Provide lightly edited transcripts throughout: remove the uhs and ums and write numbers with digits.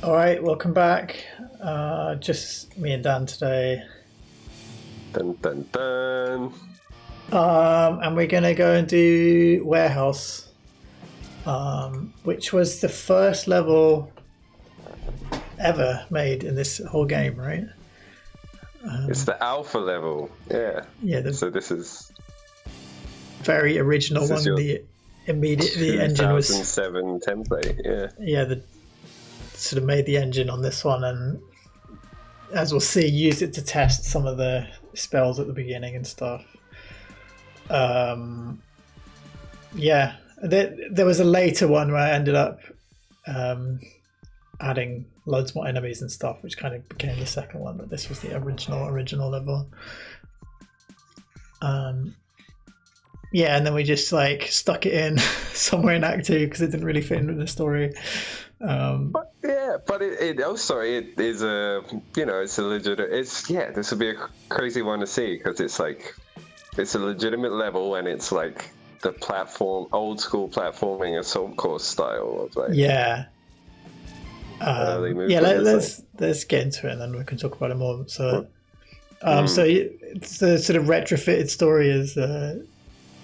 All right, welcome back. Just me and Dan today. Dun dun dun. And we're gonna go and do Warehouse, which was the first level ever made in this whole game, right? It's the alpha level. Yeah. Yeah, the So this is very original this one. is your The engine was 2007 template. the sort of made the engine on this one, and as we'll see, used it to test some of the spells at the beginning and stuff. Yeah, there was a later one where I ended up adding loads more enemies and stuff, which kind of became the second one, but this was the original level. Yeah, and then we just like stuck it in somewhere in Act 2 because it didn't really fit in with the story. But it also it is a it's a legit. This would be a crazy one to see because it's a legitimate level and it's like the old school platforming Assault Course style of like let's get into it and then we can talk about it more. So it's the sort of retrofitted story is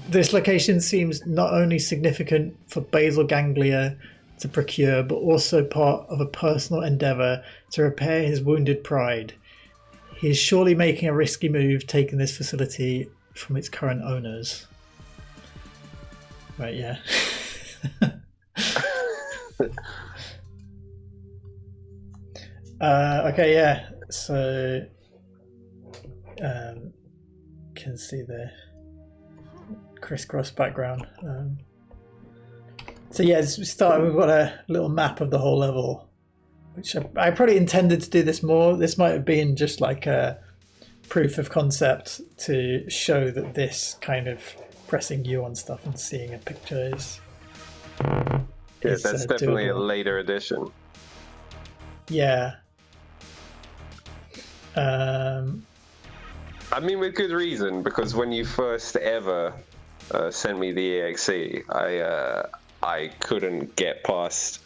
this location seems not only significant for basal ganglia to procure, but also part of a personal endeavour to repair his wounded pride. He is surely making a risky move taking this facility from its current owners. Right, yeah. Okay, yeah. So can see the crisscross background. So yeah, as we start, we've got a little map of the whole level, which I probably intended to do this more. This might have been just like a proof of concept to show that this kind of pressing U on stuff and seeing a picture is that's definitely doable. a later addition. Yeah. I mean, with good reason, because when you first ever sent me the EXE, I couldn't get past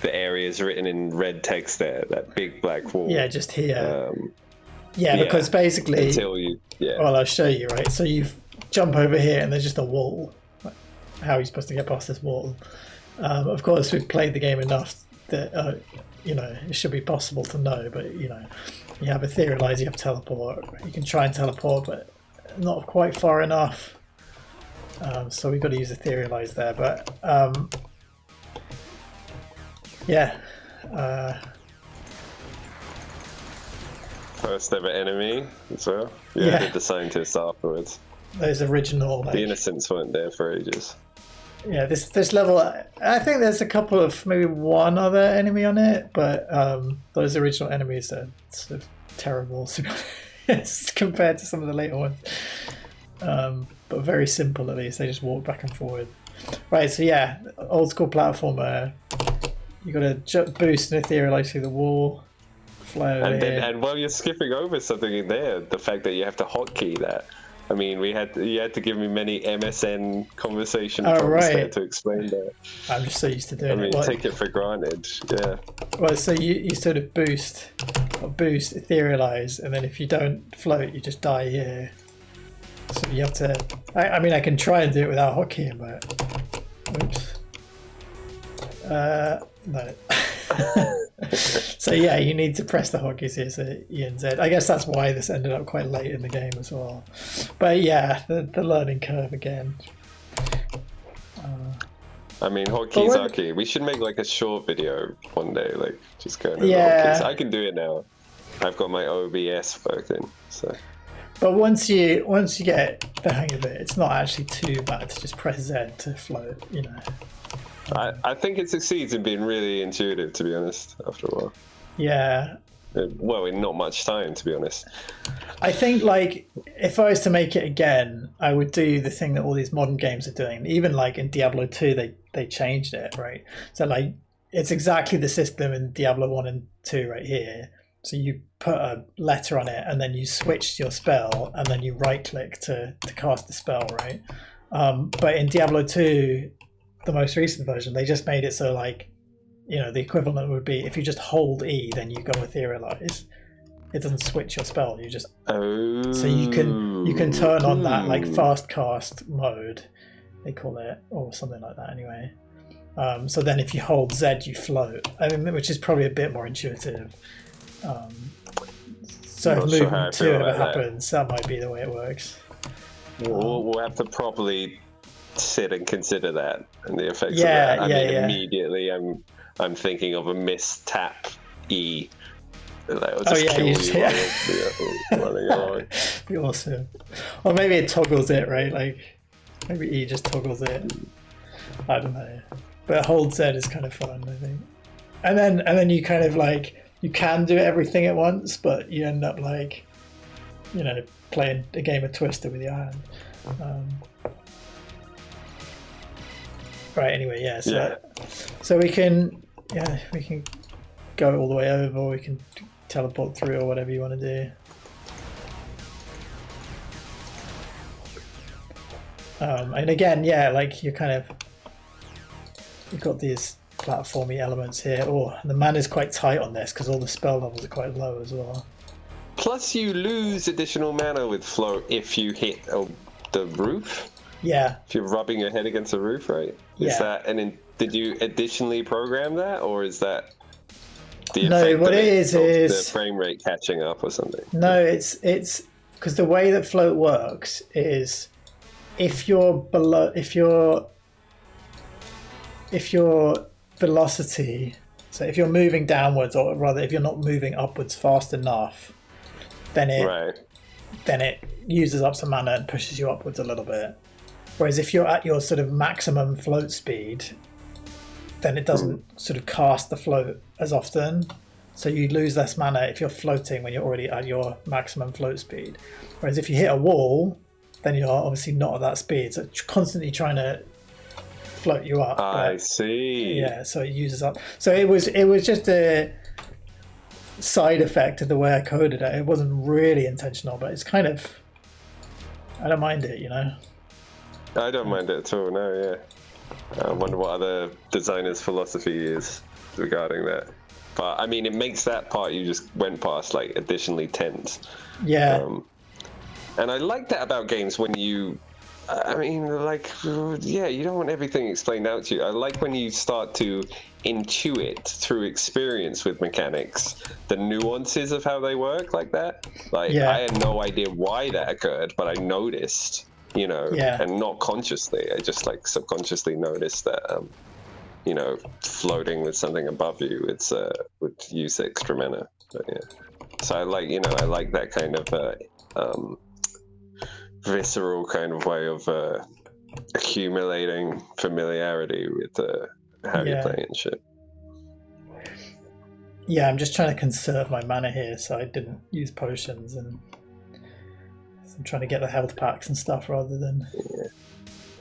the areas written in red text there, that big black wall. Yeah, just here. Because basically, well, I'll show you, right? So you jump over here and there's just a wall. How are you supposed to get past this wall? Of course, we've played the game enough that, it should be possible to know, but, you have Etherealize, you have teleport. You can try and teleport, but not quite far enough. So we've got to use Etherealize there, but first ever enemy as well. I did the scientists afterwards. Those original the innocents weren't there for ages. Yeah, this level, I think there's a couple of maybe one other enemy on it, but those original enemies are sort of terrible to be honest, compared to some of the later ones. But very simple at least. They just walk back and forward. Right, so yeah, old school platformer. You got to boost and etherealize through the wall. Fly over here. And while you're skipping over something in there, the fact that you have to hotkey that. I mean, you had to give me many MSN conversation prompts there to explain that. I'm just so used to doing it. Take it for granted. Yeah. Well, so you sort of boost, etherealize, and then if you don't float, you just die here. So you have to. I can try and do it without hotkeying, but oops. No. So yeah, you need to press the hotkeys here, so E and Z. I guess that's why this ended up quite late in the game as well. But yeah, the learning curve again. I mean, hotkeys are key. We should make like a short video one day, like just going over hotkeys. I can do it now. I've got my OBS worked in, so. But once you get the hang of it, it's not actually too bad to just press Z to float, I think it succeeds in being really intuitive, to be honest, after a while. Yeah. Well, in not much time, to be honest. I think, like, if I was to make it again, I would do the thing that all these modern games are doing. Even, like, in Diablo 2, they changed it, right? So, like, it's exactly the system in Diablo 1 and 2 right here. So you put a letter on it, and then you switch your spell, and then you right-click to cast the spell, right? But in Diablo 2, the most recent version, they just made it so, like, the equivalent would be if you just hold E, then you go Etherealize. It doesn't switch your spell. You just so you can turn on that like fast cast mode, they call it, or something like that. Anyway, so then if you hold Z, you float. I mean, which is probably a bit more intuitive. So if movement 2 ever happens, that might be the way it works. We'll have to properly sit and consider that and the effects of that. I mean, immediately I'm thinking of a missed tap E. That would just kill you running along. Be awesome. Or maybe it toggles it, right? Like maybe E just toggles it. I don't know. But hold Z is kind of fun, I think. And then you kind of like you can do everything at once, but you end up like playing a game of Twister with your hand. Right. Anyway, so we can go all the way over, or we can teleport through, or whatever you want to do. And again, like you've got these platformy elements here. Oh, the mana's quite tight on this because all the spell levels are quite low as well. Plus, you lose additional mana with float if you hit the roof. Yeah. If you're rubbing your head against the roof, right? Is that did you additionally program that, or is that the effect what it is the frame rate catching up or something? No, it's because the way that float works is if your velocity, so if you're moving downwards, or rather if you're not moving upwards fast enough, then it uses up some mana and pushes you upwards a little bit. Whereas if you're at your sort of maximum float speed, then it doesn't sort of cast the float as often. So you lose less mana if you're floating when you're already at your maximum float speed. Whereas if you hit a wall, then you're obviously not at that speed. So it's constantly trying to float you up. I see. Yeah, so it uses up. So it was just a side effect of the way I coded it. It wasn't really intentional, but it's kind of, I don't mind it, I don't mind it at all, no, yeah. I wonder what other designers' philosophy is regarding that. But, I mean, it makes that part you just went past, like, additionally tense. Yeah. And I like that about games when you... you don't want everything explained out to you. I like when you start to intuit through experience with mechanics the nuances of how they work like that. I had no idea why that occurred, but I noticed, and not consciously. I just subconsciously noticed that, floating with something above you, it's would use extra mana. But, yeah. So I like that kind of visceral kind of way of accumulating familiarity with how you play and shit. Yeah, I'm just trying to conserve my mana here, so I didn't use potions, and I'm trying to get the health packs and stuff rather than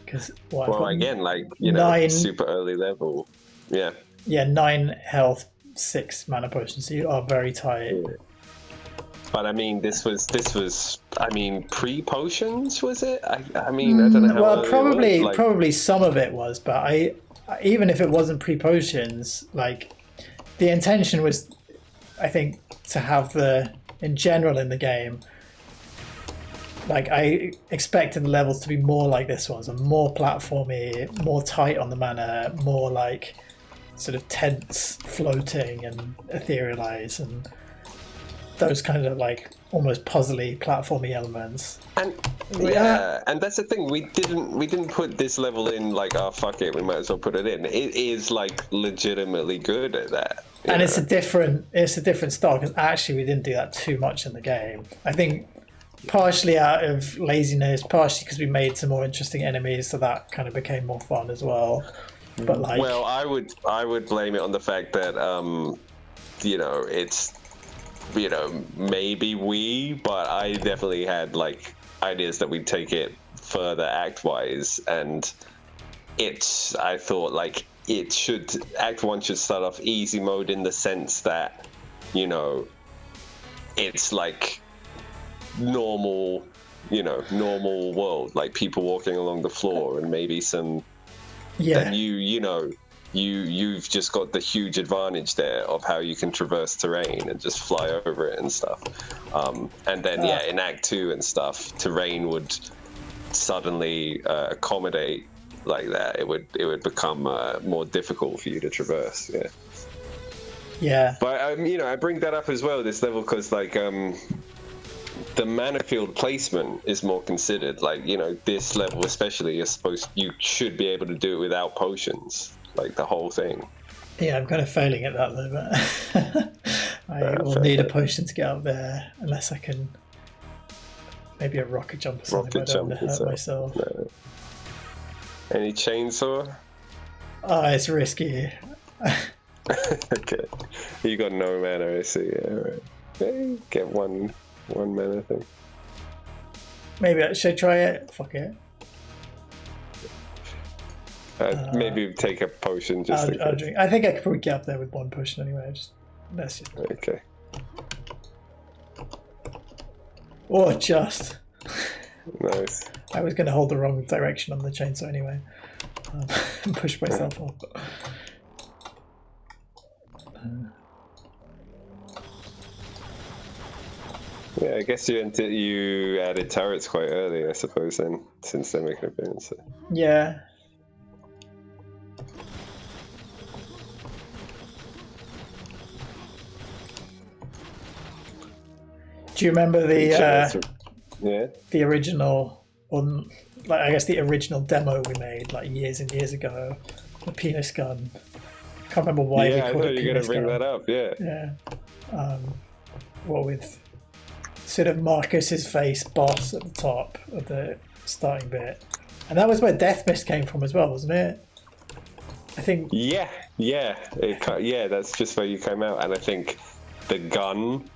because again, 9 super early level. Yeah. Yeah, 9 health, 6 mana potions. So you are very tight. Yeah. But I mean, this was pre-potions, was it? I don't know how. Well, probably some of it was, but even if it wasn't pre-potions, like the intention was, I think, to have in general in the game, like I expected the levels to be more like this one, so more platformy, more tight on the mana, more like sort of tense floating and etherealize and those kind of like almost puzzly platformy elements. And and that's the thing, we didn't put this level in like, oh fuck it, we might as well put it in. It is like legitimately good at that. And it's a different style, because actually we didn't do that too much in the game. I think partially out of laziness, partially because we made some more interesting enemies, so that kind of became more fun as well. But like, well, I would blame it on the fact that it's maybe but I definitely had like ideas that we'd take it further act-wise, and I thought like Act 1 should start off easy mode in the sense that it's like normal world, like people walking along the floor and maybe some then you've just got the huge advantage there of how you can traverse terrain and just fly over it and stuff. And then in Act 2 and stuff, terrain would suddenly accommodate like that. It would become more difficult for you to traverse. Yeah. But I bring that up as well, this level, because like the mana field placement is more considered. Like, this level especially, you should be able to do it without potions, like the whole thing. Yeah, I'm kind of failing at that though, but I will need a potion to get up there, unless I can maybe a rocket jump or something. I don't want to hurt myself. No. Any chainsaw? Oh, it's risky. Okay, you got no mana, I see. Yeah, right. Okay, get one mana thing. Maybe should I try it? Fuck it. Maybe take a potion just. I'll drink. I think I could probably get up there with one potion anyway. That's just. Okay. Oh, just. Nice. I was going to hold the wrong direction on the chainsaw anyway. And push myself off. Yeah, I guess you added turrets quite early, I suppose, then, since they make an appearance. Yeah. Do you remember the original, I guess the original demo we made like years and years ago, the penis gun? I can't remember why. Yeah, I thought you were going to bring that up. Yeah. Yeah. With sort of Marcus's face boss at the top of the starting bit, and that was where Death Mist came from as well, wasn't it? I think. Yeah. That's just where you came out, and I think the gun.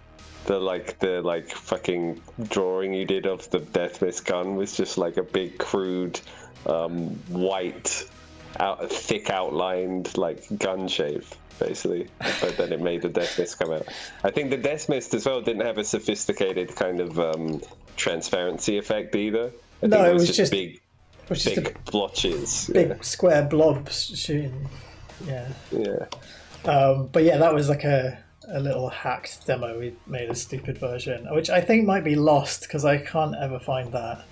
The fucking drawing you did of the Death Mist gun was just like a big crude white thick outlined like gun shape basically, but then it made the Death Mist come out. I think the Death Mist as well didn't have a sophisticated kind of transparency effect either. I think it was just big blotches, big square blobs shooting. Yeah. But yeah, that was like a little hacked demo. We made a stupid version, which I think might be lost because I can't ever find that.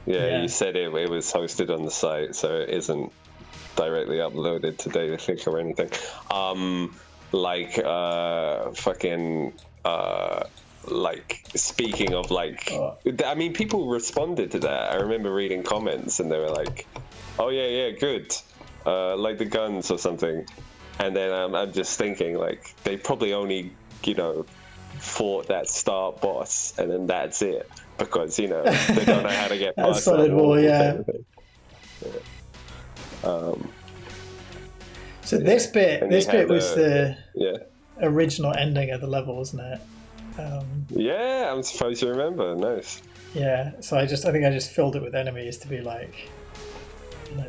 You said it was hosted on the site, so it isn't directly uploaded to Datathic or anything. Speaking of I mean, people responded to that. I remember reading comments and they were like, oh yeah, good. Like the guns or something. And then I'm just thinking, like, they probably only, fought that start boss, and then that's it, because they don't know how to get past Solid Wall, yeah. So this bit was the original ending of the level, wasn't it? Yeah, I'm supposed to remember. Nice. Yeah, so I think I just filled it with enemies to be like,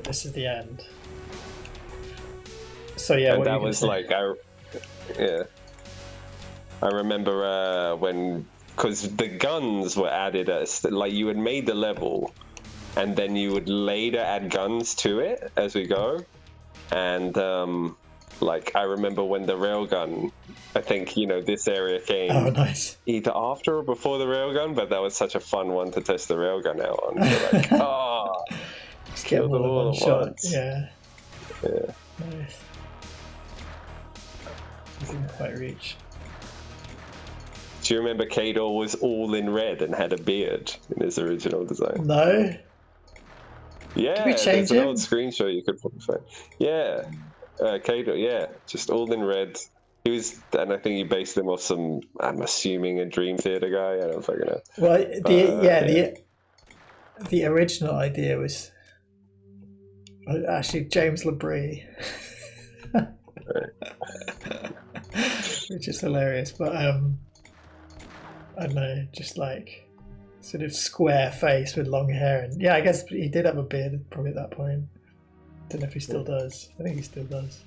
this is the end. So yeah, and that was like, I remember because the guns were added as like you had made the level, and then you would later add guns to it as we go, and I remember when the railgun, I think this area came either after or before the railgun, but that was such a fun one to test the railgun out on. Like, just kill them all in one shot. Yeah. Nice. Didn't quite reach. Do you remember Kador was all in red and had a beard in his original design? No. Yeah, did we change there's an old screenshot you could probably find. Yeah, Kador, just all in red. He was, and I think you based him off some, I'm assuming, a Dream Theater guy. I don't fucking know. Well, the original idea was actually James Labrie. Which is hilarious, but I don't know, just like sort of square face with long hair, and I guess he did have a beard probably at that point. Don't know if he still does. I think he still does.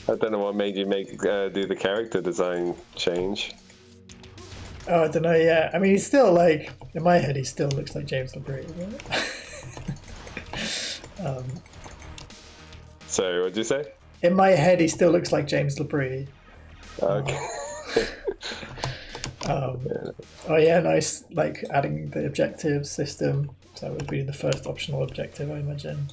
I don't know what made you do the character design change. Oh, I don't know. Yeah, I mean, he's still like in my head. He still looks like James Labrie. So what'd you say? In my head, he still looks like James LaBrie. Okay. Oh yeah, nice. Like adding the objective system. So that would be the first optional objective, I imagine.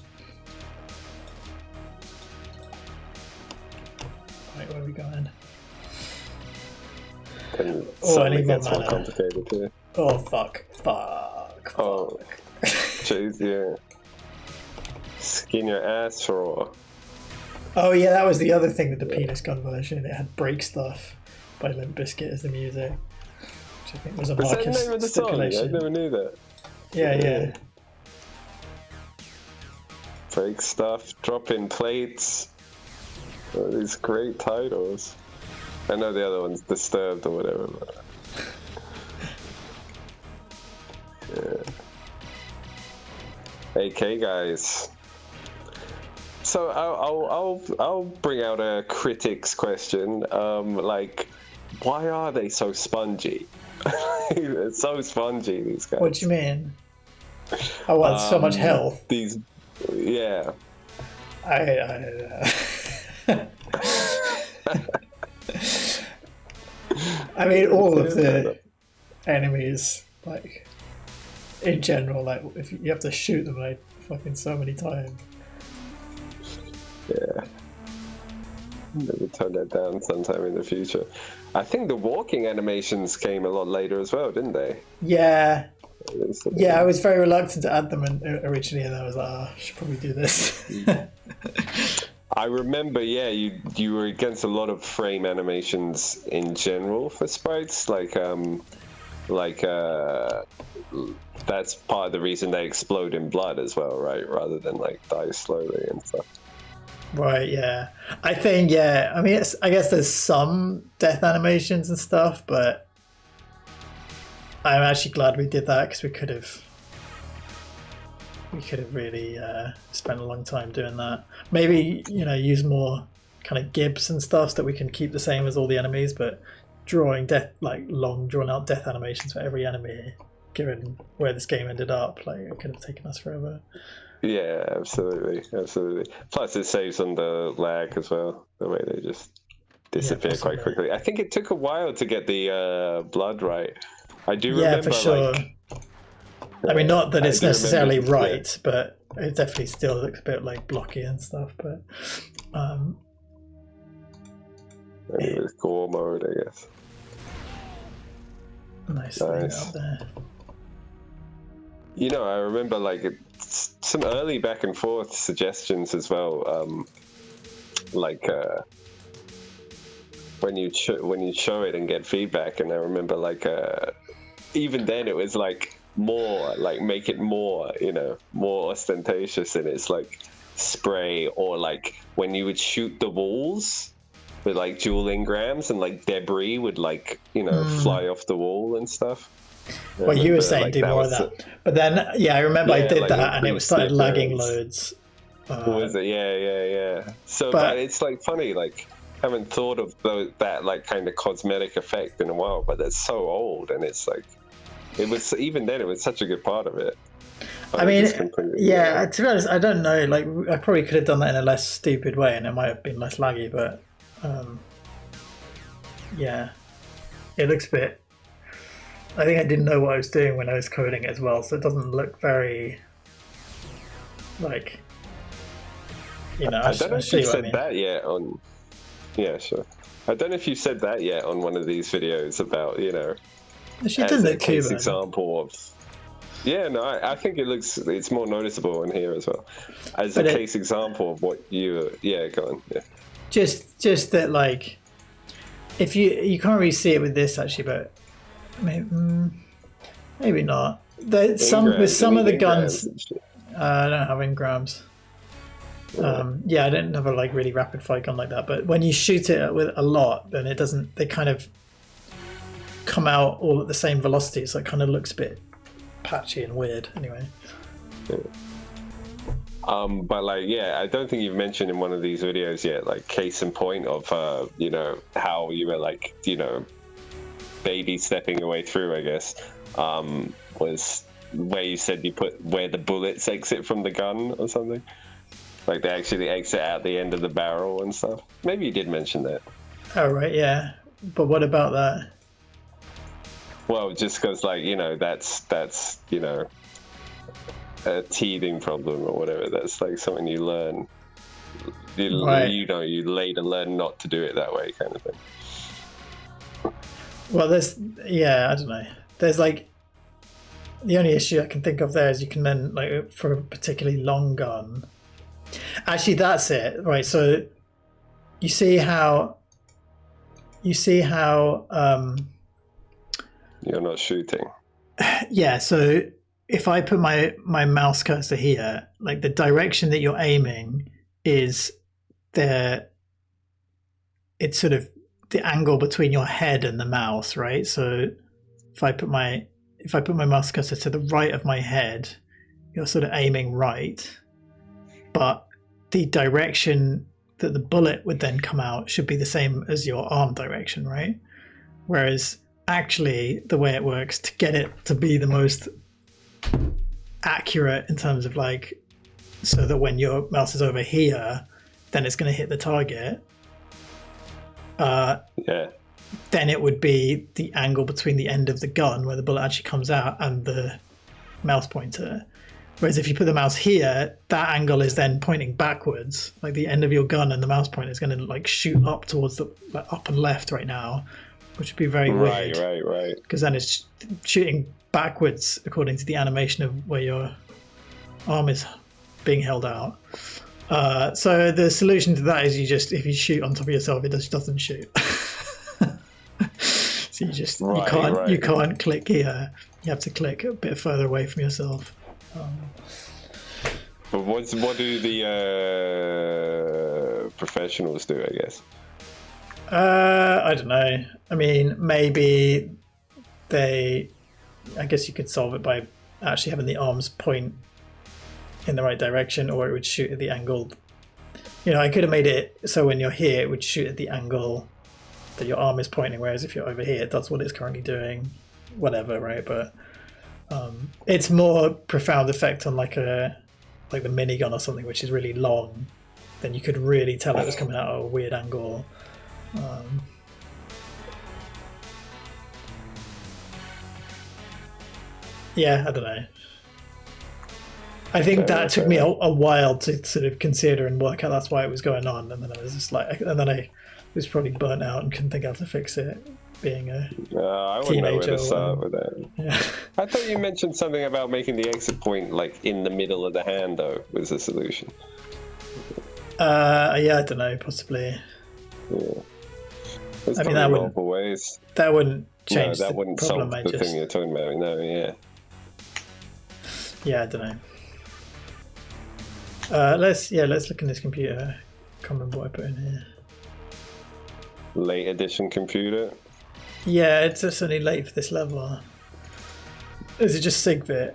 Right, where are we going? I need more mana. More complicated here. Oh fuck! Oh, jeez, yeah. Skin your ass raw. Oh yeah, that was the other thing with the penis gun version. It had Break Stuff by Limp Bizkit as the music, which I think was a Marcus stipulation. I never knew that. Yeah. Break Stuff, Drop in Plates. Oh, these great titles. I know the other one's Disturbed or whatever. But... yeah. AK guys. So I'll bring out a critics question. Like, why are they so spongy? They're so spongy, these guys. What do you mean? I want so much health. These, yeah. I mean, all of the enemies, like, in general, like, if you have to shoot them like fucking so many times. Yeah. Maybe turn that down sometime in the future. I think the walking animations came a lot later as well, didn't they? Yeah. Yeah, I was very reluctant to add them originally, and I was like, I should probably do this. I remember, yeah, you were against a lot of frame animations in general for sprites, like that's part of the reason they explode in blood as well, right? Rather than like die slowly and stuff. Right, yeah. I think, yeah. I mean, I guess there's some death animations and stuff, but I'm actually glad we did that because we could have really spent a long time doing that. Maybe, use more kind of gibs and stuff so that we can keep the same as all the enemies, but drawing long drawn out death animations for every enemy, given where this game ended up, like it could have taken us forever. Yeah, absolutely. Plus, it saves on the lag as well. The way they just disappear quite quickly. I think it took a while to get the blood right. I do remember. Yeah, for sure. I mean, not that it's necessarily right, but it definitely still looks a bit like blocky and stuff. But it was gore mode, I guess. Nice thing out there. I remember some early back and forth suggestions as well. When you show it and get feedback, and I remember even then it was more make it more more ostentatious in its spray, or when you would shoot the walls with dual engrams and debris would fly off the wall and stuff. Well, you were saying do more of that, but then I remember I did that and it started lagging loads. Was it? Yeah. So but it's funny, haven't thought of that kind of cosmetic effect in a while, but it's so old, and it's it was, even then it was such a good part of it. I mean, to be honest, I don't know. I probably could have done that in a less stupid way, and it might have been less laggy. But it looks a bit. I think I didn't know what I was doing when I was coding it as well, so it doesn't look very I don't know if you said that yet on. Yeah, sure. I don't know if you said that yet on one of these videos about She did a case example of. Yeah, no, I think it's more noticeable in here as well, as a case example of what you. Yeah, go on. Yeah. Just that if you can't really see it with this actually, but maybe not. With some of the guns, I don't have engrams. I didn't have a really rapid fire gun like that, but when you shoot it with a lot, then it doesn't. They kind of come out all at the same velocity, so it kind of looks a bit patchy and weird. Anyway. But I don't think you've mentioned in one of these videos yet, case in point of how you were baby stepping your way through, I guess, was where you said you put where the bullets exit from the gun or something. Like they actually exit out the end of the barrel and stuff. Maybe you did mention that. Oh right, yeah. But what about that? Well, just because, like, you know, that's you know, a teething problem or whatever. That's like something you learn. Right. You know, you later learn not to do it that way, kind of thing. Well, I don't know. There's like, the only issue I can think of there is you can then, like, for a particularly long gun. Actually, that's it. Right. So you see how. You're not shooting. Yeah. So if I put my mouse cursor here, like the direction that you're aiming is it's sort of the angle between your head and the mouse, right? So if I put my mouse cursor to the right of my head, you're sort of aiming right, but the direction that the bullet would then come out should be the same as your arm direction, right? Whereas actually the way it works to get it to be the most accurate in terms of, like, so that when your mouse is over here, then it's going to hit the target. Then it would be the angle between the end of the gun where the bullet actually comes out and the mouse pointer. Whereas if you put the mouse here, that angle is then pointing backwards. Like the end of your gun and the mouse pointer is going to, like, shoot up towards the, like, up and left right now, which would be very weird. Right. Because then it's shooting backwards according to the animation of where your arm is being held out. So the solution to that is if you shoot on top of yourself, it just doesn't shoot. So you can't click here. You have to click a bit further away from yourself. But what do the professionals do, I guess? I don't know. I mean, maybe I guess you could solve it by actually having the arms point in the right direction, or it would shoot at the angle. You know, I could have made it so when you're here, it would shoot at the angle that your arm is pointing, whereas if you're over here, it does what it's currently doing. Whatever, right? But it's more profound effect on like the minigun or something, which is really long. Then you could really tell it was coming out at a weird angle. Yeah, I don't know. I think that took me a while to sort of consider and work out that's why it was going on, and then I was just like, and then I was probably burnt out and couldn't think how to fix it, being a I wouldn't know where to start with that. Yeah. I thought you mentioned something about making the exit point like in the middle of the hand, though, was the solution. Yeah, I don't know, possibly. Yeah. There's I mean, that multiple ways. That wouldn't change that wouldn't problem. solve the thing you're talking about. No, yeah. Yeah, I don't know. Let's look in this computer. Can't remember what I put in here. Late edition computer. Yeah, it's just only late for this level. Is it just SIGBIT?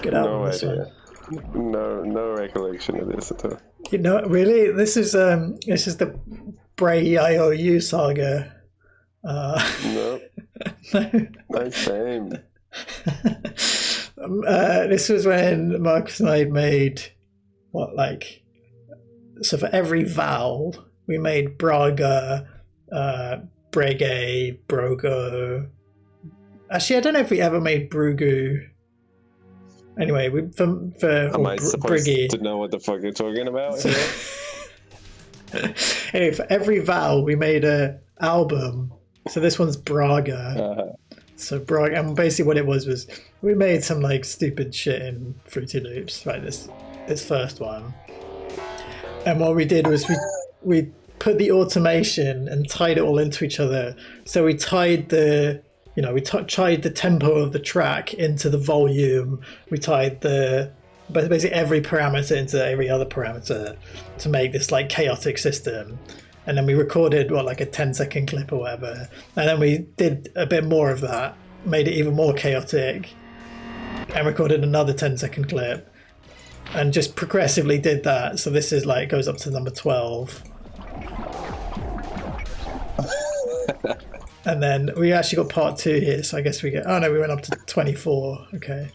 Good album, this one. No recollection of this at all. You know, really, this is the Bray IOU saga. No. Nice shame. This was when Marcus and I made so for every vowel we made Braga, Brege, Brogo. Actually, I don't know if we ever made Brugu. Anyway, am I supposed to know what the fuck you're talking about? Anyway, for every vowel, we made a album. So this one's Braga. So Braga, and basically what it was we made some like stupid shit in Fruity Loops, right? This first one, and what we did was we put the automation and tied it all into each other. So we tied the tied the tempo of the track into the volume. We tied basically every parameter into every other parameter to make this like chaotic system. and then we recorded like a 10-second clip or whatever, and then we did a bit more of that, made it even more chaotic, and recorded another 10-second clip, and just progressively did that. So this is like goes up to number 12. And then we actually got part 2 here, so I guess we get... Oh no, we went up to 24. Okay.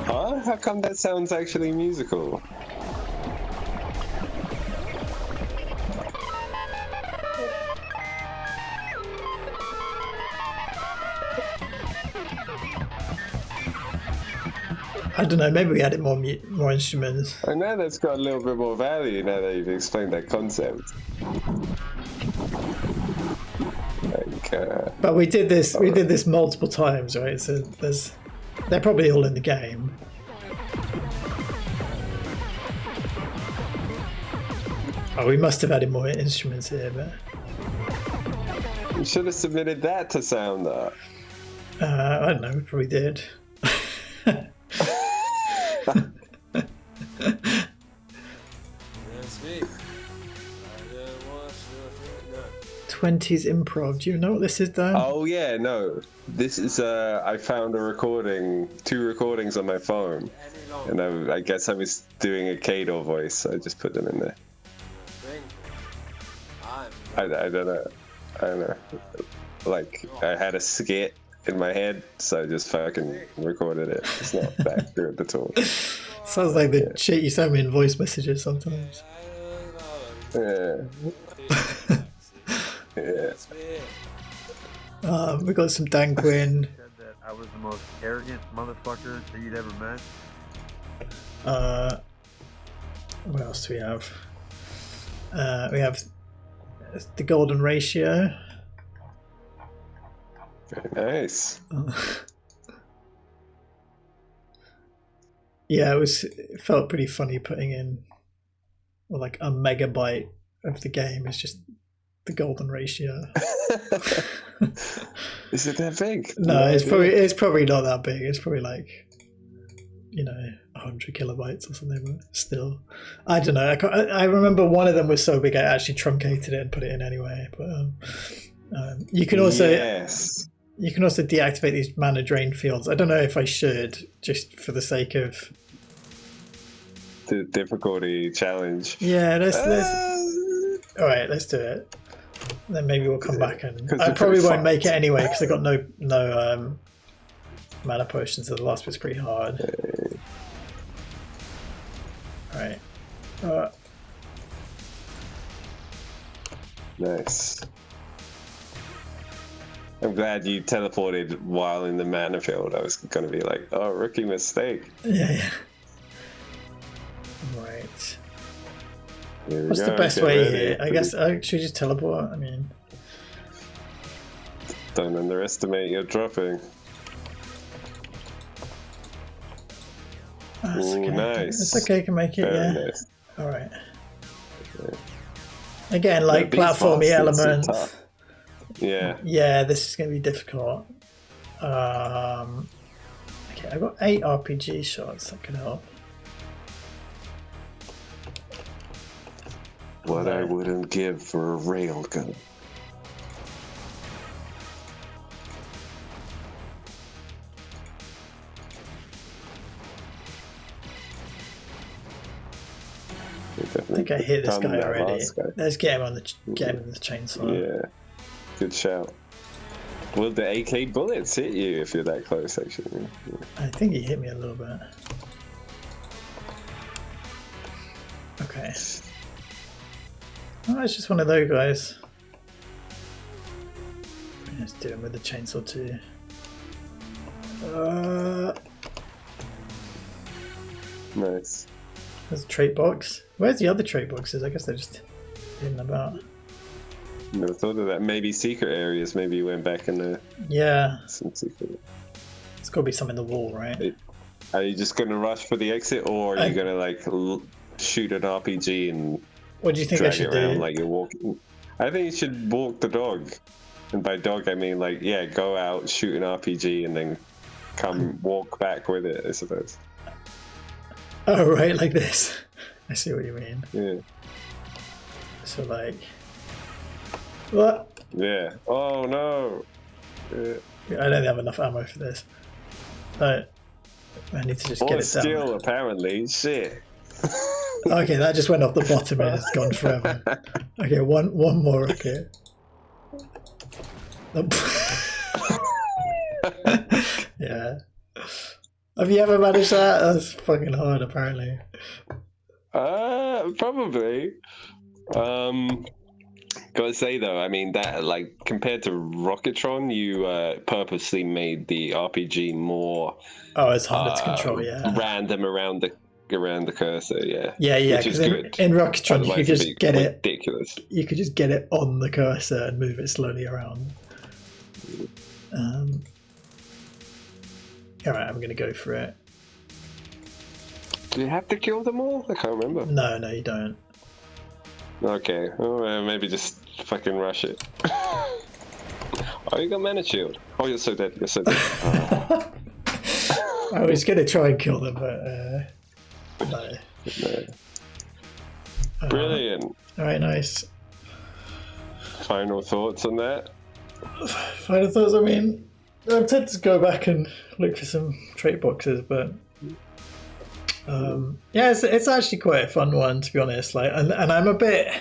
Huh? How come that sounds actually musical? I don't know, maybe we added more instruments. I know that's got a little bit more value now that you've explained that concept. But we did this multiple times, right? So they're probably all in the game. Oh, we must have added more instruments here, but you should have submitted that to SoundArt. I don't know, we probably did. 20s improv. Do you know what this is, Dan? Oh yeah, no. This is I found a recording, 2 recordings on my phone, and I guess I was doing a Kador voice, so I just put them in there. I don't know. Like, I had a skit in my head, so I just fucking recorded it. It's not that good at all. Sounds like the shit you send me in voice messages sometimes. Yeah. Yeah. We got some Dan Quinn. Said that I was the most arrogant motherfucker that you'd ever met. What else do we have? We have the golden ratio. Very nice. Yeah, it felt pretty funny putting in like a megabyte of the game. It's just the golden ratio. Is it that big? No, it's probably not that big. It's probably like, 100 kilobytes or something, but still, I don't know. I remember one of them was so big I actually truncated it and put it in anyway. But you can also deactivate these mana drain fields. I don't know if I should, just for the sake of the difficulty challenge. Yeah, let's all right, let's do it. Then maybe we'll come back, and I probably won't make it anyway because I got no mana potions. So the last bit's pretty hard. All right. Nice. I'm glad you teleported while in the mana field. I was going to be like, oh, rookie mistake. Yeah. Right. What's the best Get way ready. here? I guess I should just teleport. I mean, don't underestimate your dropping. It's Ooh, okay. nice. It's okay, I can make it. Very yeah. nice. All right. Okay. Again, like These platformy bastards are elements. tough. Yeah. Yeah, this is going to be difficult. Okay, I've got 8 RPG shots. That could help. What I wouldn't give for a railgun. I think I hit this guy already. Let's get him on the chainsaw. Yeah, good shout. Will the AK bullets hit you if you're that close? Actually, I think he hit me a little bit. Okay. Oh, it's just one of those guys. Let's do him with the chainsaw too. Nice. There's a trait box. Where's the other trait boxes? I guess they're just hidden about. Never thought of that. Maybe secret areas. Maybe you went back in there. Yeah. Some secret. It's got to be some in the wall, right? Are you just gonna rush for the exit, or are you gonna like shoot an RPG and what do you think I drag should it around do? like you're walking? I think you should walk the dog, and by dog I mean like go out, shoot an RPG, and then come walk back with it. I suppose. Oh right, like this. I see what you mean. Yeah. So like, what? Yeah. Oh no. Yeah. I don't have enough ammo for this. I need to just get it down. Skill, apparently. Shit. Okay, that just went off the bottom and it's gone forever. Okay, one more. Okay. Yeah. Have you ever managed that? That's fucking hard, apparently. Probably. Gotta say though, I mean that like compared to Rocketron, you purposely made the RPG more. Oh, it's harder to control. Yeah. Random around the cursor. Yeah. Yeah. Which is good. In Rocketron, Otherwise, you could just get it. Ridiculous. You could just get it on the cursor and move it slowly around. All right, I'm gonna go for it. Do you have to kill them all? I can't remember. No, you don't. Okay, maybe just fucking rush it. Oh, you got mana shield. Oh, you're so dead. Oh. I was gonna try and kill them, but no. Brilliant. All right, nice. Final thoughts on that? Final thoughts. I mean, I'm tempted to go back and look for some trait boxes, but yeah, it's actually quite a fun one, to be honest. Like, and I'm a bit,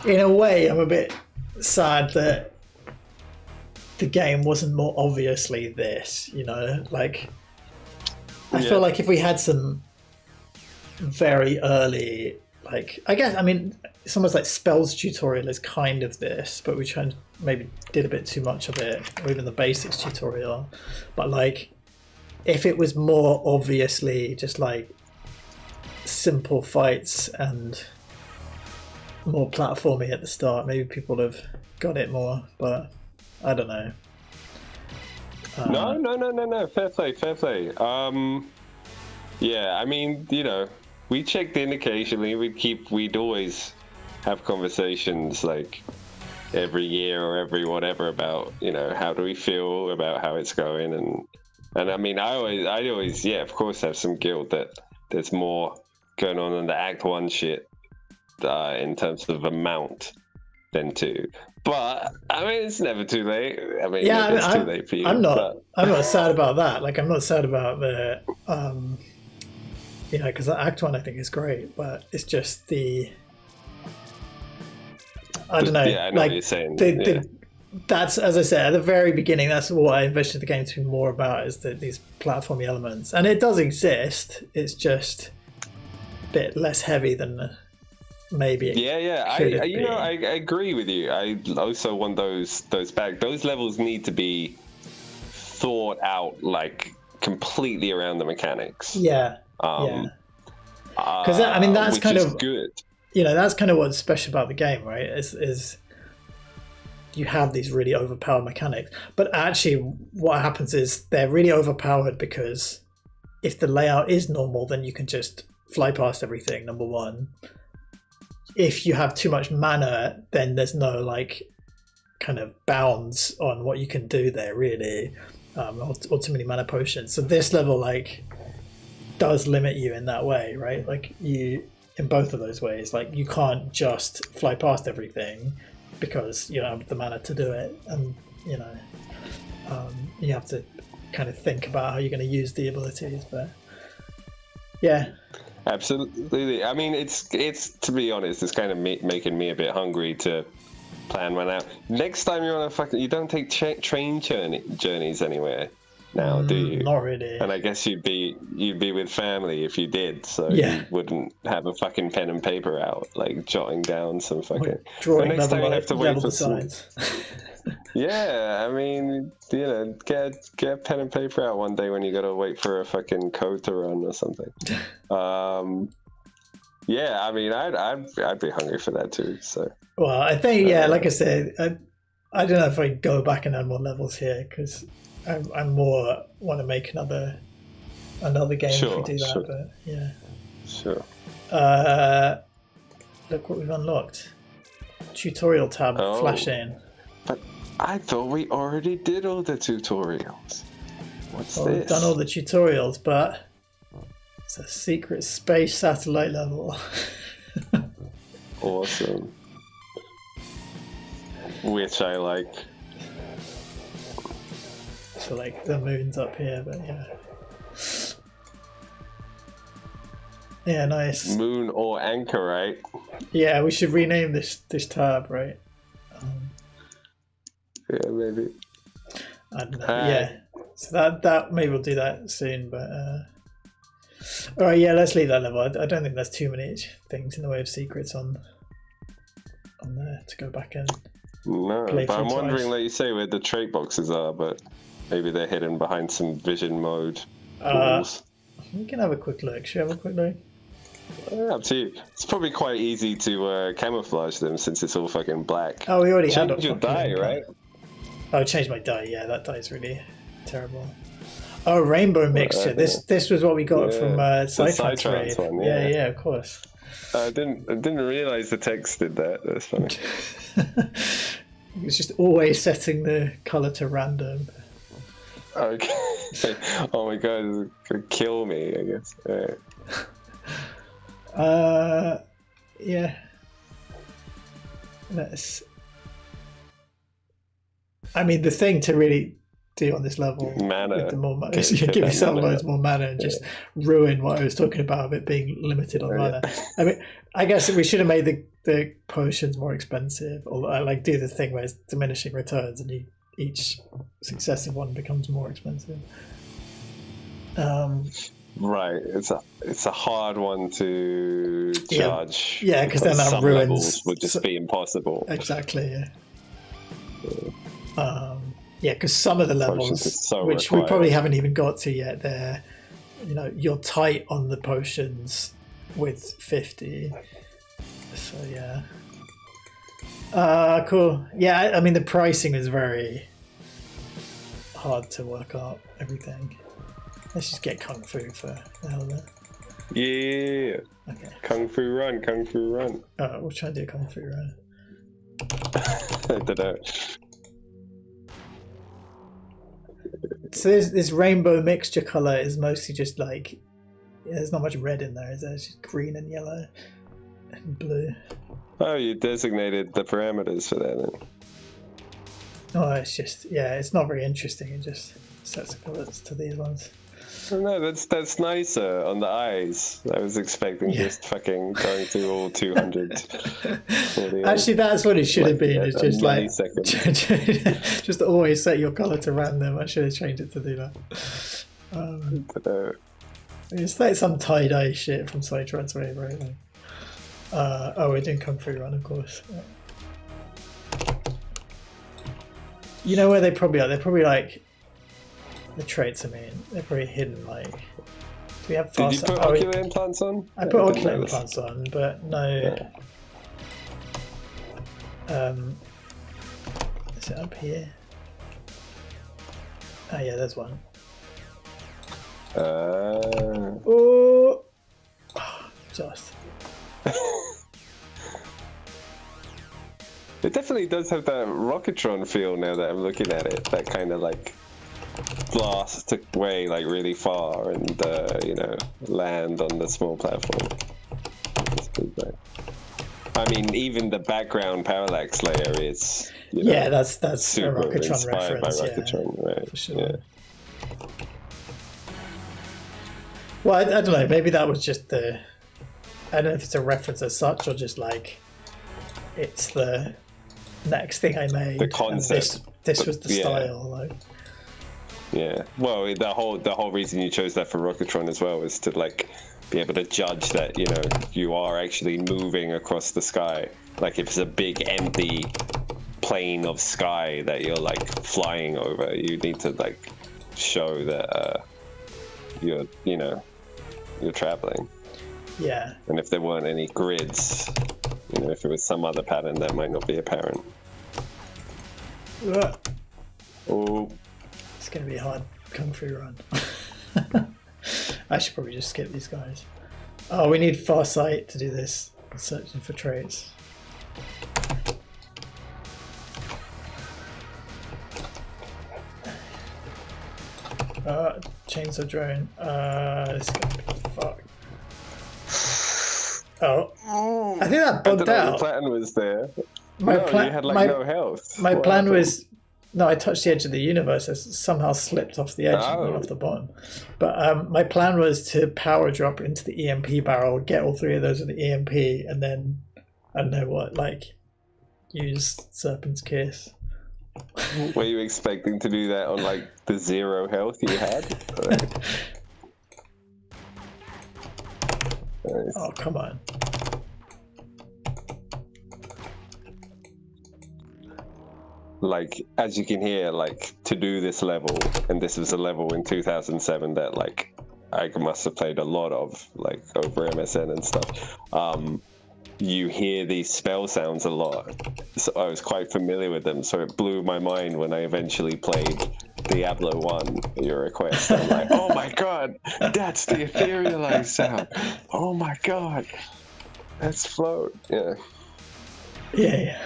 in a way, I'm a bit sad that the game wasn't more obviously this. You know, like I feel like if we had some very early, like I mean, it's almost like Spells tutorial is kind of this, but we maybe did a bit too much of it, or even the basics tutorial. But like, if it was more obviously just like simple fights and more platformy at the start, maybe people would have got it more. But I don't know. No. Fair play. Yeah, I mean, you know, we checked in occasionally. We'd always have conversations like every year or every whatever about, you know, how do we feel about how it's going, and I mean, I always, yeah, of course, have some guilt that there's more going on than the Act 1 shit in terms of amount than 2. But I mean, it's never too late. I mean, yeah, it's too late for you. I'm not sad about that. Like, I'm not sad about the, you know, because Act 1 I think is great, but it's just the, I don't know. Yeah, I know like, what you're saying. That's, as I said at the very beginning, that's what I envisioned the game to be more about, is these platformy elements, and it does exist. It's just a bit less heavy than maybe. I agree with you. I also want those back. Those levels need to be thought out, like completely around the mechanics. Yeah. Because I mean, that's kind of good. You know, that's kind of what's special about the game, right? Is you have these really overpowered mechanics, but actually what happens is they're really overpowered because if the layout is normal, then you can just fly past everything, number one. If you have too much mana, then there's no like kind of bounds on what you can do there, really, or too many mana potions. So this level like does limit you in that way, right? Like, you, in both of those ways, like you can't just fly past everything because you don't have the mana to do it, and you know, you have to kind of think about how you're going to use the abilities. But yeah, absolutely. I mean, it's to be honest, it's kind of making me a bit hungry to plan one out. Next time you're on you don't take train journeys anywhere now, do you? Not really. And I guess you'd be with family if you did, so yeah. You wouldn't have a fucking pen and paper out, like jotting down some fucking. Drawing next time you have to wait for signs. Yeah, I mean, you know, get pen and paper out one day when you gotta wait for a fucking code to run or something. Yeah, I mean, I'd be hungry for that too. So. Well, I think like I said, I don't know if I go back and add more levels here because I more want to make another game if we do that. Sure. But yeah. Sure. Look what we've unlocked. Tutorial tab, flash in. But I thought we already did all the tutorials. What's this? We've done all the tutorials, but It's a secret space satellite level. Awesome. Which I like. So like the moon's up here, but yeah. Yeah, nice. Moon or anchor, right? Yeah, we should rename this tab, right? Yeah, maybe. I don't know. Yeah. So that maybe we'll do that soon, but all right, yeah, let's leave that level. I don't think there's too many things in the way of secrets on there to go back and play but I'm twice. wondering, like you say, where the trait boxes are, but maybe they're hidden behind some vision mode walls. We can have a quick look. Should we have a quick look? Up to you. It's probably quite easy to camouflage them since it's all fucking black. Oh, we already had Change your dye, right? Oh, change my dye. Yeah, that dye's really terrible. Oh, rainbow mixture. This was what we got from Psytrance one. Yeah, of course. I didn't realize the text did that. That's funny. It's just always setting the color to random. Okay. Oh my god, it's gonna kill me, I guess. Alright. Yeah. I mean, the thing to really do on this level, mana, with the more mana, is you give yourself loads more mana and just ruin what I was talking about of it being limited on mana. Yeah. I mean, I guess we should have made the potions more expensive, or like do the thing where it's diminishing returns and each successive one becomes more expensive. Right, it's a hard one to judge. Yeah, because then that ruins. Levels would just be impossible. Exactly. Yeah. Because some of the levels, which we probably haven't even got to yet, they're, you're tight on the potions with 50. So yeah. Cool. Yeah, I mean the pricing is very hard to work out everything. Let's just get Kung Fu for the hell of it. Yeah. Okay. Kung Fu run. Alright, we'll try and do a Kung Fu run. I don't know. So this rainbow mixture color is mostly just like, there's not much red in there, is there? It's just green and yellow and blue. Oh, you designated the parameters for that then. Oh, it's just, it's not very interesting. It just sets the colors to these ones. No, that's nicer on the eyes. I was expecting just fucking going through all 200. Actually, that's what it should have been. It's just like just always set your color to random. I should have changed it to do that. It's like some tie-dye shit from Psytrance, right? We're doing Kung Fu Run, of course. You know where they probably are? They're probably like the traits. I mean, they're probably hidden. Like, do we have? Did you put ocular implants on? I put ocular implants on, but no. Yeah. Is it up here? Oh yeah, there's one. Just. It definitely does have that Rocketron feel now that I'm looking at it. That kind of like blast away like really far and land on the small platform. That's pretty great. I mean, even the background parallax layer is that's super a Rocketron inspired reference. by Rocketron, right? For sure. Yeah. Well, I don't know. Maybe that was just I don't know if it's a reference as such or just like it's the next thing I made. The concept. This was the style, like. Yeah. Well, the whole reason you chose that for Rocketron as well is to like be able to judge that you are actually moving across the sky. Like if it's a big empty plane of sky that you're like flying over, you need to like show that you're traveling. Yeah. And if there weren't any grids, if it was some other pattern that might not be apparent. Oh. It's going to be a hard Kung Fu run. I should probably just skip these guys. Oh, we need Farsight to do this. Searching for traits. Chainsaw drone. This is going to be fucked. Oh, I think that bugged I out. The plan was there. You had like no health. My plan was no. I touched the edge of the universe. I somehow slipped off the edge and went off the bottom. But my plan was to power drop into the EMP barrel, get all 3 of those with the EMP, and then I don't know what, like use Serpent's Kiss. Were you expecting to do that on like the 0 health you had? Nice. Oh, come on. Like, as you can hear, like, to do this level, and this was a level in 2007 that, like, I must have played a lot of, like, over MSN and stuff. You hear these spell sounds a lot. So I was quite familiar with them, so it blew my mind when I eventually played Diablo 1 at your request. I'm like, oh my god, that's the etherealized sound. Oh my god, that's float. Yeah. Yeah.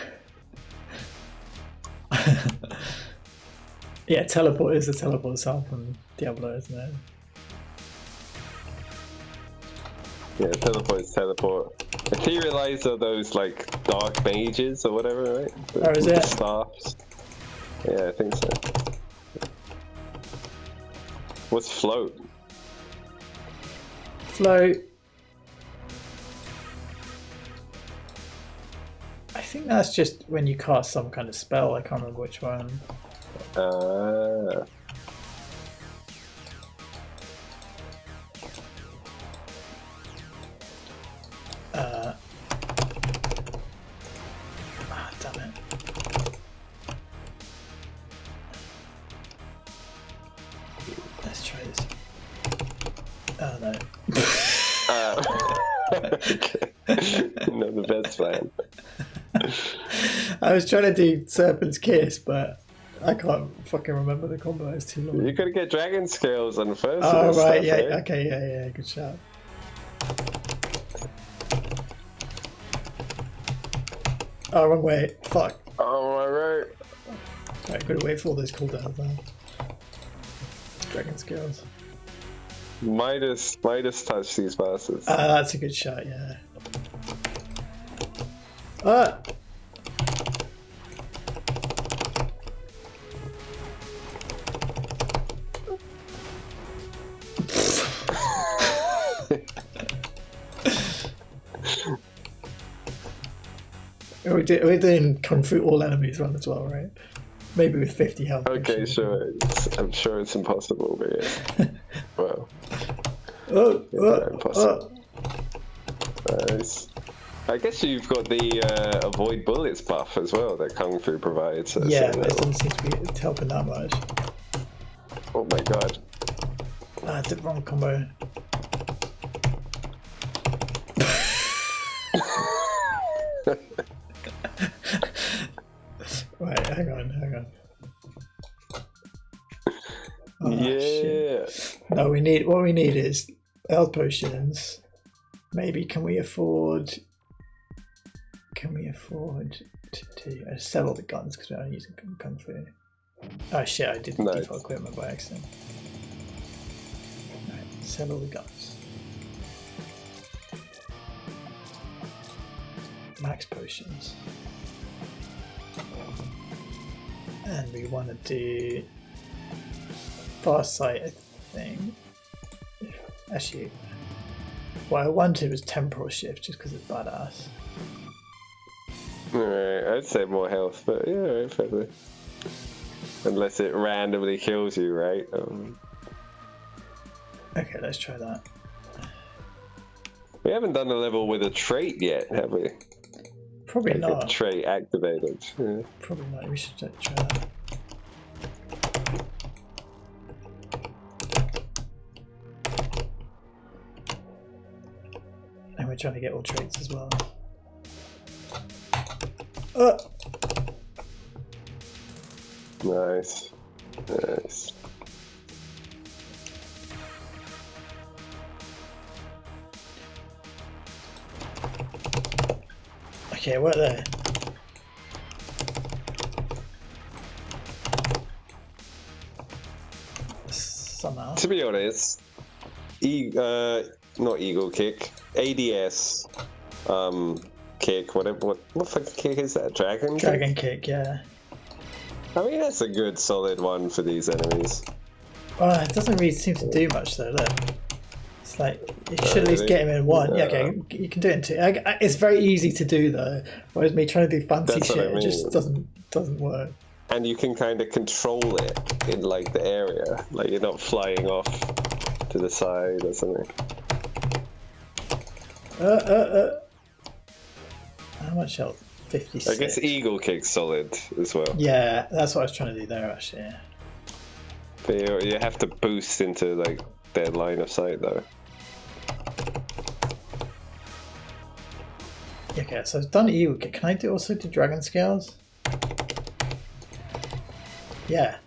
Yeah, teleport is a teleport sound from Diablo, isn't it? Yeah, teleport is teleport. Etherealize are those like dark mages or whatever, right? Oh, is it? Staffs. Yeah, I think so. What's float? Float. I think that's just when you cast some kind of spell. I can't remember which one. Damn it. Let's try this. Oh no. Okay. Not the best plan. I was trying to do Serpent's Kiss, but I can't fucking remember the combo. It's too long. You gotta get dragon scales on first. Oh right, stuff, yeah, right? okay, yeah, good shout. Oh, wrong way. Fuck. Oh, alright. Right, gotta wait for all those cooldowns now. Dragon scales. Midas touch these bastards. That's a good shot, yeah. We're doing Kung Fu all enemies run as well, right? Maybe with 50 health. Okay, sure. I'm sure it's impossible, but yeah. Well. Impossible. Nice. I guess you've got the avoid bullets buff as well that Kung Fu provides. Yeah, but it doesn't seem to be helping that much. Oh my god. I did the wrong combo. Right, hang on. Oh, yeah. Shit. No, what we need is health potions. Maybe can we afford to sell all the guns because we're only using Kung Fu. Oh shit, I did default equipment by accident. Alright, sell all the guns. Max potions. And we want to do fast sight, I think. Actually, what I wanted was temporal shift just because it's badass. Alright, I'd say more health, but yeah, alright, fairly. Unless it randomly kills you, right? Okay, let's try that. We haven't done a level with a trait yet, have we? Probably not. A trait activated. Yeah. Probably not. We should try that. And we're trying to get all traits as well. Nice. Nice. Okay, we're there. Somehow. To be honest, not Eagle Kick, ADS kick. What fucking kick is that? Dragon kick, yeah. I mean, that's a good solid one for these enemies. Oh, it doesn't really seem to do much though. Look, it's like you should at least get him in one. Yeah, okay, you can do it in two. It's very easy to do though. Whereas me trying to do fancy shit, it just doesn't work. And you can kind of control it in like the area, like you're not flying off to the side or something. How much health? 56. I guess eagle kick's solid as well. Yeah, that's what I was trying to do there actually. Yeah. But you have to boost into like their line of sight though. Okay, so I've done eagle kick. Can I do also do dragon scales? Yeah.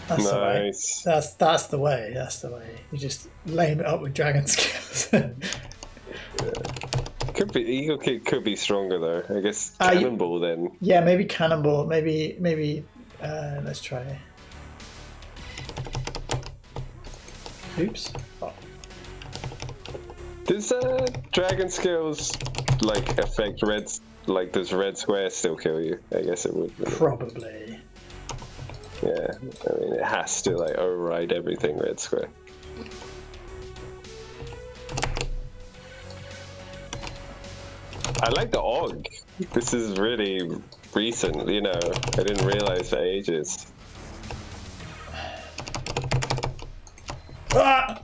That's nice. the way. That's the way. That's the way. You just lame it up with dragon scales. Yeah. Could be eagle kick. Could be stronger though. I guess cannonball then. Yeah, maybe cannonball. Maybe. Let's try. Oops. Oh. Does dragon scales like affect reds? Like, does red square still kill you? I guess it would. Probably. Yeah, I mean it has to like override everything red square. I like the Og. This is really recent, you know. I didn't realize for ages. Ah!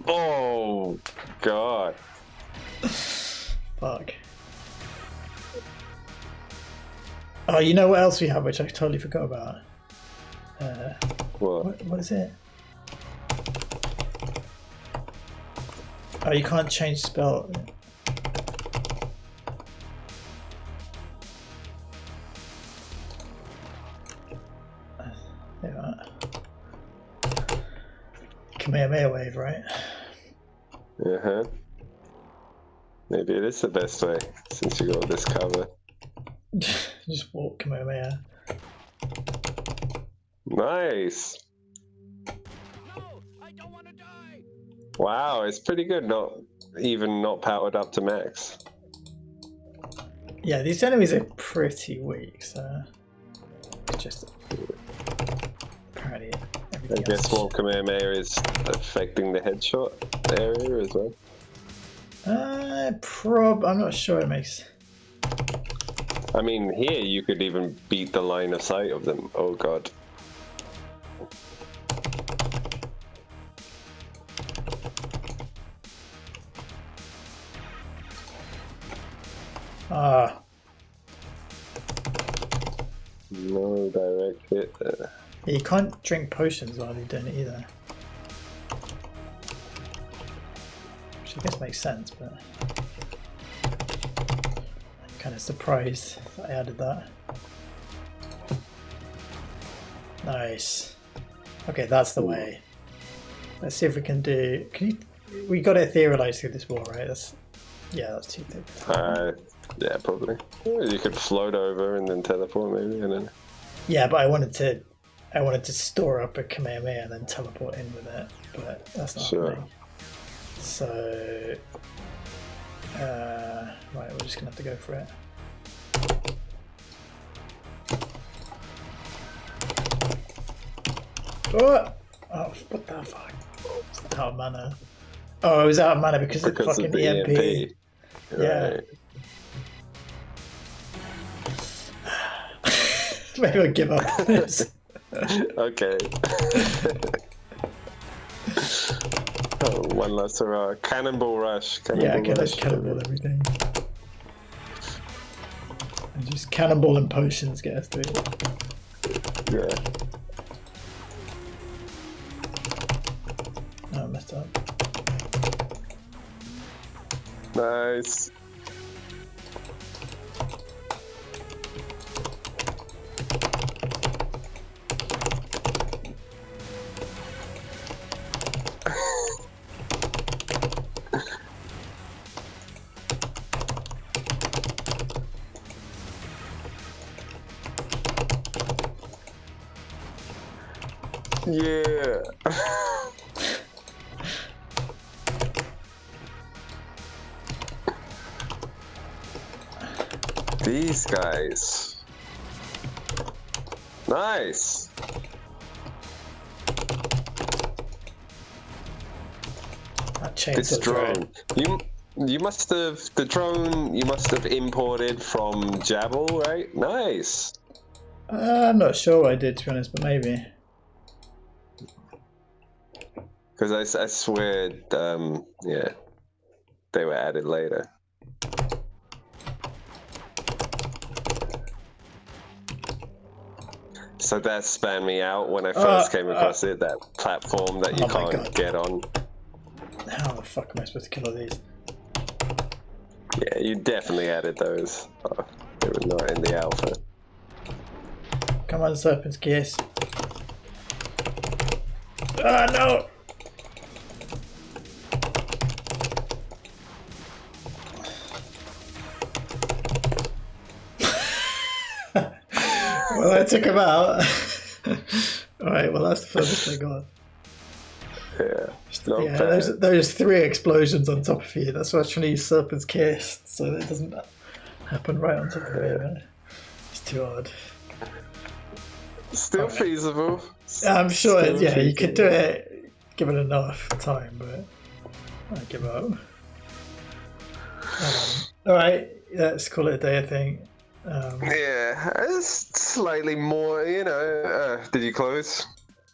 Oh god. Fuck. Oh, you know what else we have, which I totally forgot about? What is it? Oh, you can't change spell. There you are. Kamehameha wave, right? Uh-huh. Maybe it is the best way, since you got this cover. Just walk Kamehameha. Nice! Wow, it's pretty good, not powered up to max. Yeah, these enemies are pretty weak, so just apparently I guess what Kamehameha is affecting the headshot area as well. I'm not sure it makes. I mean, here you could even beat the line of sight of them. Oh god. No direct hit there. Yeah, you can't drink potions while you're doing it either. Which I guess makes sense, but I'm kind of surprised that I added that. Nice. Okay, that's the way. Let's see if we can do. We got it etherealized through this wall, right? That's 2 things. Yeah, probably. You could float over and then teleport, maybe, and then. Yeah, but I wanted to store up a Kamehameha and then teleport in with it, but that's not happening. So, right, we're just gonna have to go for it. Oh, what the fuck? Out of mana. Oh, it was out of mana because of fucking the EMP. Yeah. Right. Maybe I'll give up on this. Okay. One last hurrah. Cannonball rush. Let's cannonball everything. And just cannonball and potions get us through. Yeah. Oh, I messed up. Nice. Yeah. These guys. Nice. This drone. You must have the drone. You must have imported from Jabal, right? Nice. I'm not sure what I did, to be honest, but maybe. Because I swear, yeah, they were added later. So that spanned me out when I first came across it, that platform that you can't get on. How the fuck am I supposed to kill all these? Yeah, you definitely added those. Oh, they were not in the alpha. Come on, Serpent's Kiss. Ah, no! Well, I took him out. Alright, well, that's the furthest I got. Yeah, those 3 explosions on top of you. That's why I was trying to use Serpent's Kiss, so that it doesn't happen right on top of you. Man. It's too hard. Still feasible. I'm sure, feasible. You could do it given enough time, but I give up. Alright, let's call it a day, I think. Yeah, it's slightly more, you know. Did you close?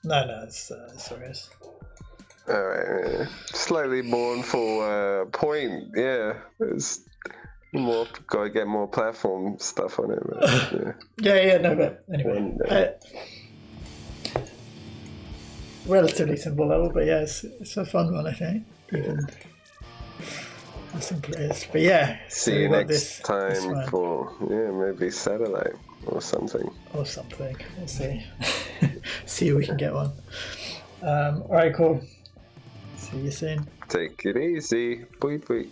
No, it's serious. Alright, slightly mournful point, yeah. It's more, gotta get more platform stuff on it, but, yeah. No, but anyway. Relatively simple level, but yeah, it's a fun one, I think. Even how simple it is. But yeah. See you next time for, maybe Satellite or something. We'll see. See if we can get one. Alright, cool. See you soon. Take it easy. Bye.